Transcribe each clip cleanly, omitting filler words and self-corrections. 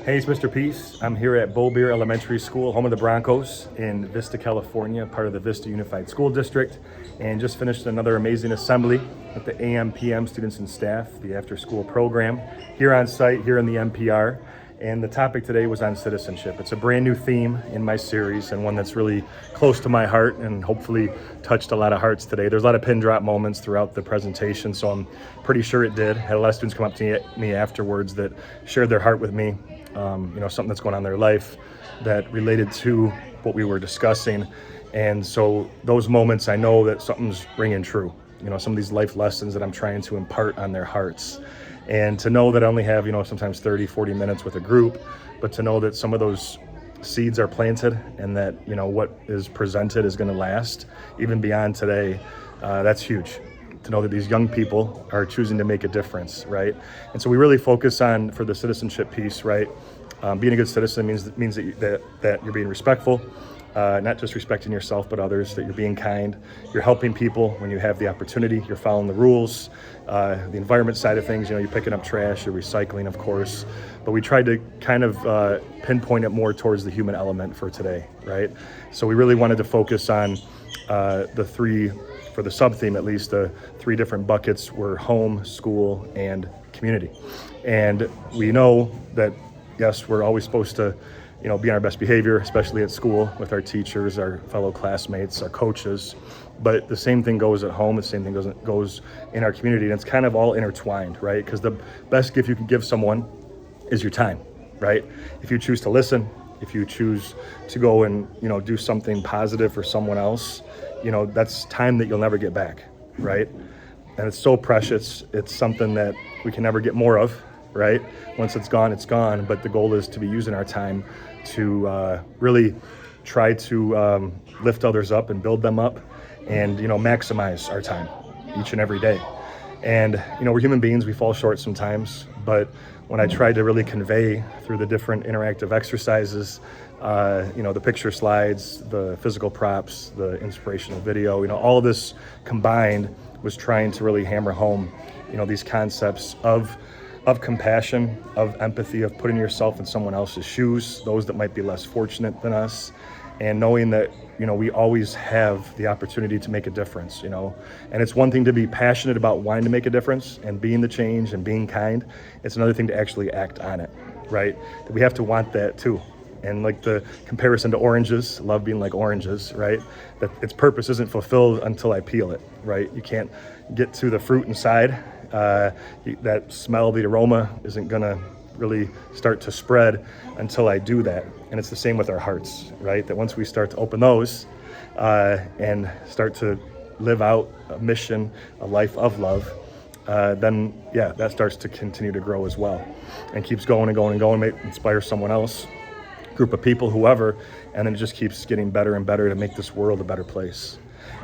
Hey, it's Mr. Peace. I'm here at Bobier Elementary School, home of the Broncos in Vista, California, part of the Vista Unified School District, and just finished another amazing assembly with the AM/PM students and staff, the after-school program, here on site, here in the NPR. And the topic today was on citizenship. It's a brand new theme in my series and one that's really close to my heart and hopefully touched a lot of hearts today. There's a lot of pin drop moments throughout the presentation, so I'm pretty sure it did. Had a lot of students come up to me afterwards that shared their heart with me. Something that's going on in their life that related to what we were discussing. And so those moments, I know that something's ringing true. Some of these life lessons that I'm trying to impart on their hearts. And to know that I only have, sometimes 30, 40 minutes with a group, but to know that some of those seeds are planted and that, what is presented is going to last even beyond today, that's huge. To know that these young people are choosing to make a difference, right? And so we really focus on, for the citizenship piece, right? Being a good citizen means that you're being respectful, not just respecting yourself, but others, that you're being kind, you're helping people when you have the opportunity, you're following the rules, the environment side of things, you're picking up trash, you're recycling, of course, but we tried to kind of pinpoint it more towards the human element for today, right? So we really wanted to focus on the three, for the sub-theme at least, the three different buckets were home, school, and community. And we know that, yes, we're always supposed to, be on our best behavior, especially at school with our teachers, our fellow classmates, our coaches. But the same thing goes at home, the same thing goes in our community, and it's kind of all intertwined, right? Because the best gift you can give someone is your time, right? If you choose to listen, if you choose to go and, do something positive for someone else, that's time that you'll never get back, right? And it's so precious. It's something that we can never get more of, right? Once it's gone, it's gone. But the goal is to be using our time to really try to lift others up and build them up and, maximize our time each and every day. And, we're human beings, we fall short sometimes, but when I tried to really convey through the different interactive exercises, the picture slides, the physical props, the inspirational video, all of this combined was trying to really hammer home, these concepts of compassion, of empathy, of putting yourself in someone else's shoes, those that might be less fortunate than us, and knowing that, we always have the opportunity to make a difference, and it's one thing to be passionate about wanting to make a difference and being the change and being kind. It's another thing to actually act on it, right? That we have to want that too. And like the comparison to oranges, love being like oranges, right? That its purpose isn't fulfilled until I peel it, right? You can't get to the fruit inside. That smell, the aroma isn't gonna really start to spread until I do that. And it's the same with our hearts, right? That once we start to open those and start to live out a mission, a life of love, then that starts to continue to grow as well and keeps going and going and going, may inspire someone else, group of people, whoever, and then it just keeps getting better and better to make this world a better place.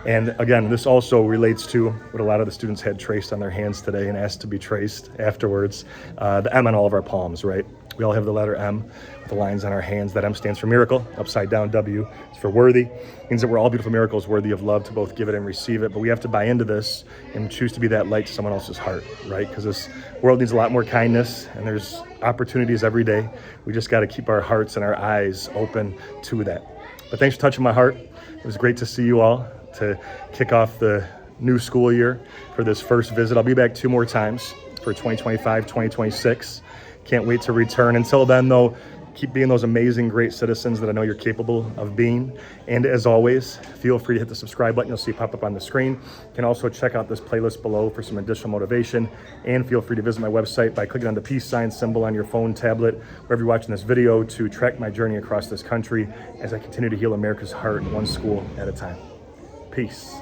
And again, this also relates to what a lot of the students had traced on their hands today and asked to be traced afterwards, the M on all of our palms, right? We all have the letter M with the lines on our hands. That M stands for miracle, upside down W is for worthy. It means that we're all beautiful miracles, worthy of love to both give it and receive it. But we have to buy into this and choose to be that light to someone else's heart, right? Because this world needs a lot more kindness and there's opportunities every day. We just got to keep our hearts and our eyes open to that. But thanks for touching my heart. It was great to see you all, to kick off the new school year for this first visit. I'll be back 2 more times for 2025, 2026. Can't wait to return. Until then, though, keep being those amazing, great citizens that I know you're capable of being. And as always, feel free to hit the subscribe button. You'll see it pop up on the screen. You can also check out this playlist below for some additional motivation. And feel free to visit my website by clicking on the peace sign symbol on your phone, tablet, wherever you're watching this video, to track my journey across this country as I continue to heal America's heart one school at a time. Peace.